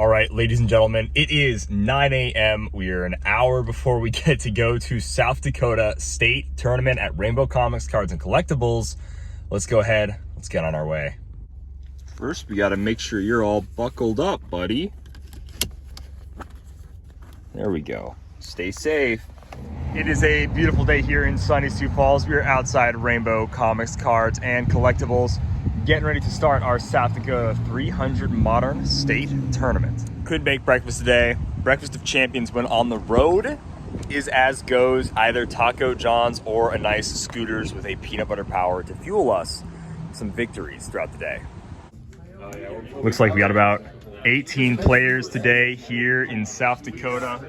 All right, ladies and gentlemen, it is 9 a.m. We are an hour before we get to go to South Dakota State Tournament at Rainbow Comics, Cards, and Collectibles. Let's go ahead. Let's get on our way. First, we got to make sure you're all buckled up, buddy. There we go. Stay safe. It is a beautiful day here in sunny Sioux Falls. We are outside Rainbow Comics, Cards, and Collectibles, getting ready to start our South Dakota 300 Modern State Tournament. Could make breakfast today. Breakfast of champions when on the road is as goes, either Taco John's or a nice Scooters with a peanut butter power to fuel us some victories throughout the day. Looks like we got about 18 players today here in South Dakota,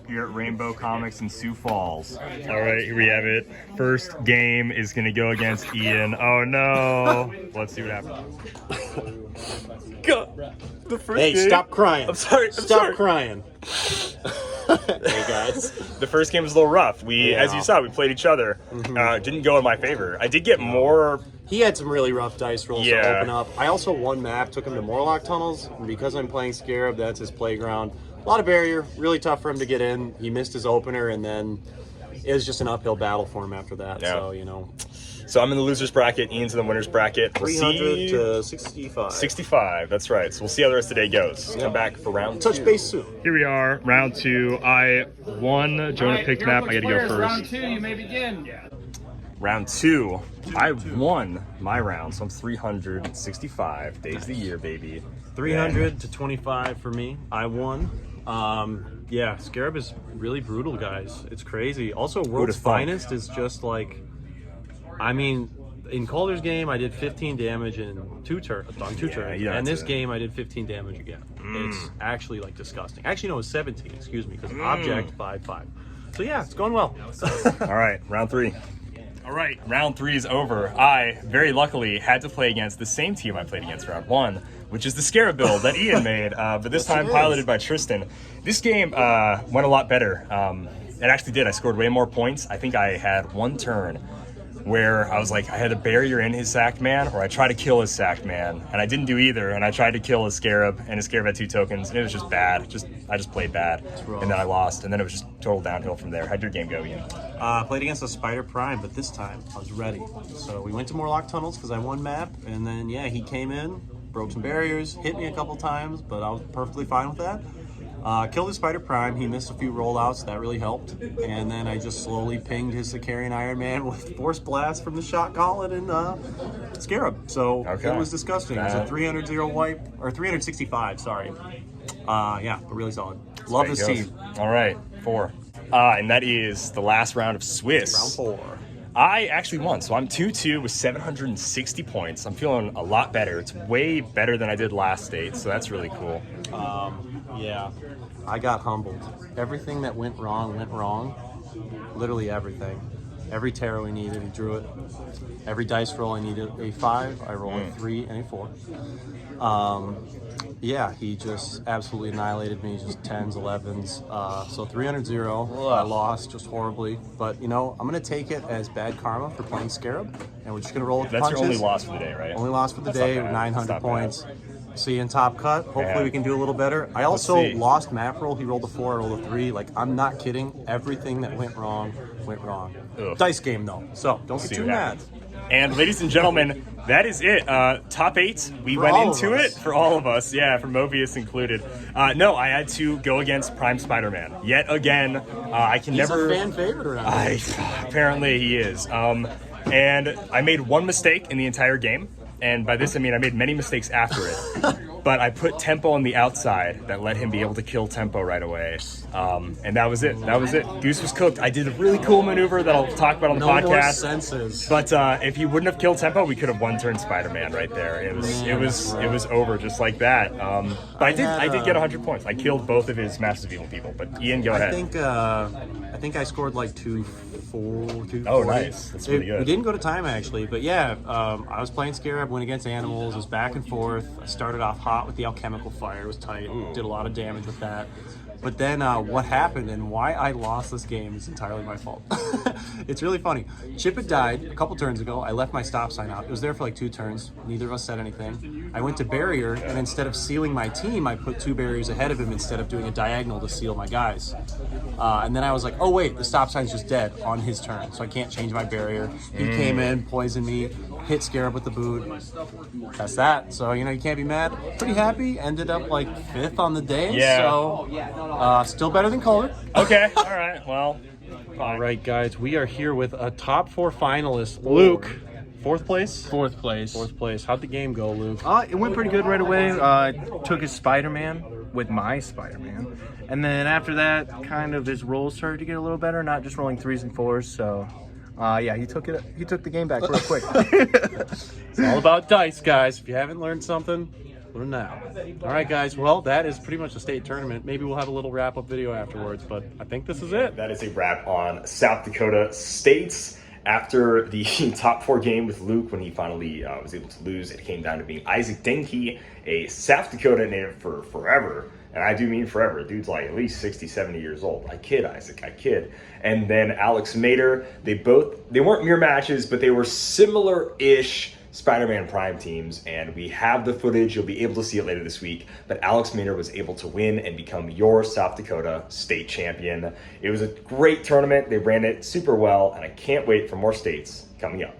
here at Rainbow Comics in Sioux Falls. All right, here we have it. First game is going to go against Ian. Oh no! Let's see what happens. Go. The first Hey, game. stop crying. I'm sorry. Stop crying. Hey guys. The first game was a little rough. As you saw, we played each other. Didn't go in my favor. I did get more. He had some really rough dice rolls Yeah. to open up. I also won map, took him to Morlock Tunnels, and because I'm playing Scarab, that's his playground. A lot of barrier, really tough for him to get in. He missed his opener, and then it was just an uphill battle for him after that. Yeah. So, you know. So I'm in the loser's bracket. Ian's in the winner's bracket. We'll 300 see. to 65. 65, that's right. So we'll see how the rest of the day goes. Come back for round two. Touch base soon. Here we are, round two. I won. Jonah picked map. I got to go first. Round two, you may begin. Round two. I won my round, so I'm 365 days of the year, baby. 300 to 25 for me. I won. Yeah, Scarab is really brutal, guys. It's crazy. Also, World's Finest is just like, I mean, in Calder's game, I did 15 damage in two turns, and this game I did 15 damage again. It's actually like disgusting. Actually, no, it was 17. Excuse me, because object 5/5. So yeah, it's going well. All right, round three. All right, round three is over. I, very luckily, had to play against the same team I played against round one, which is the Scarab build that Ian made, but this time piloted by Tristan. This game went a lot better. It actually did. I scored way more points. I think I had one turn where I was like, I had a barrier in his sacked man, or I tried to kill his sacked man, and I didn't do either, and I tried to kill his Scarab, and his Scarab had 2 tokens, and it was just bad. I just played bad, and then I lost, and then it was just total downhill from there. How'd your game go, Ian? Played against a Spider Prime, but this time I was ready. So we went to Morlock Tunnels because I won map, and then yeah, he came in, broke some barriers, hit me a couple times, but I was perfectly fine with that. Killed his Spider Prime, he missed a few rollouts, that really helped. And then I just slowly pinged his Sicarian Iron Man with Force Blast from the Shot Gauntlet and Scarab. So it was disgusting. It was a 300-0 wipe, or 365, sorry. Yeah, but really solid. Love this team. All right, 4. And that is the last round of Swiss. Round 4. I actually won, so I'm 2-2 with 760 points. I'm feeling a lot better. It's way better than I did last state, so that's really cool. Yeah, I got humbled. Everything that went wrong. Literally everything. Every tarot he needed, he drew it. Every dice roll I needed a 5. I rolled a 3 and a 4. Yeah, he just absolutely annihilated me, just 10s, 11s. So 300-0, I lost just horribly. But, you know, I'm going to take it as bad karma for playing Scarab, and we're just going to roll with the punches. That's your only loss for the day, right? Only loss for the day, 900 points. See you in top cut. Hopefully we can do a little better. I also lost map roll. He rolled a 4, I rolled a 3. Like, I'm not kidding. Everything that went wrong went wrong. Ugh. Dice game, though. So don't get too mad. And ladies and gentlemen, that is it. Top 8. We went into it for all of us. Yeah, for Mobius included. No, I had to go against Prime Spider-Man. Yet again, I can never... He's a fan favorite around here. Apparently he is. And I made one mistake in the entire game. And by this, I mean I made many mistakes after it. But I put Tempo on the outside that let him be able to kill Tempo right away. And that was it. Goose was cooked. I did a really cool maneuver that I'll talk about on the podcast. More senses. But if he wouldn't have killed Tempo, we could have one-turn Spider-Man right there. It was over just like that. But I did get 100 points. I killed both of his Masters of Evil people. But Ian, go ahead. I think I scored like 240. Oh, nice. That's really good. We didn't go to time, actually. But yeah, I was playing Scarab, went against animals. It was back and forth. I started off hot with the alchemical fire. It was tight. Did a lot of damage with that. But then what happened and why I lost this game is entirely my fault. It's really funny. Chip had died a couple turns ago. I left my stop sign out. It was there for like 2 turns. Neither of us said anything. I went to barrier, and instead of sealing my team, I put 2 barriers ahead of him instead of doing a diagonal to seal my guys. And then I was like, oh wait, the stop sign's just dead on his turn, so I can't change my barrier. He came in, poisoned me, hit Scarab with the boot. That's that. So, you know, you can't be mad. Pretty happy. Ended up like 5th on the day. Yeah. So, still better than Kalder. Okay, all right, well. All right, guys, we are here with a top 4 finalist, Luke. 4th place? Fourth place. 4th place. How'd the game go, Luke? It went pretty good right away. Took his Spider-Man with my Spider-Man. And then after that, kind of his rolls started to get a little better, not just rolling 3s and 4s. So, yeah, he took the game back real quick. It's all about dice, guys. If you haven't learned something, learn now. All right, guys. Well, that is pretty much the state tournament. Maybe we'll have a little wrap-up video afterwards, but I think this is it. That is a wrap on South Dakota States. After the top 4 game with Luke, when he finally was able to lose, it came down to being Isaac Denke, a South Dakota native for forever. And I do mean forever. Dude's like at least 60, 70 years old. I kid, Isaac, I kid. And then Alex Mater. They weren't mirror matches, but they were similar-ish Spider-Man Prime teams, and we have the footage. You'll be able to see it later this week, but Alex Mater was able to win and become your South Dakota state champion. It was a great tournament. They ran it super well, and I can't wait for more states coming up.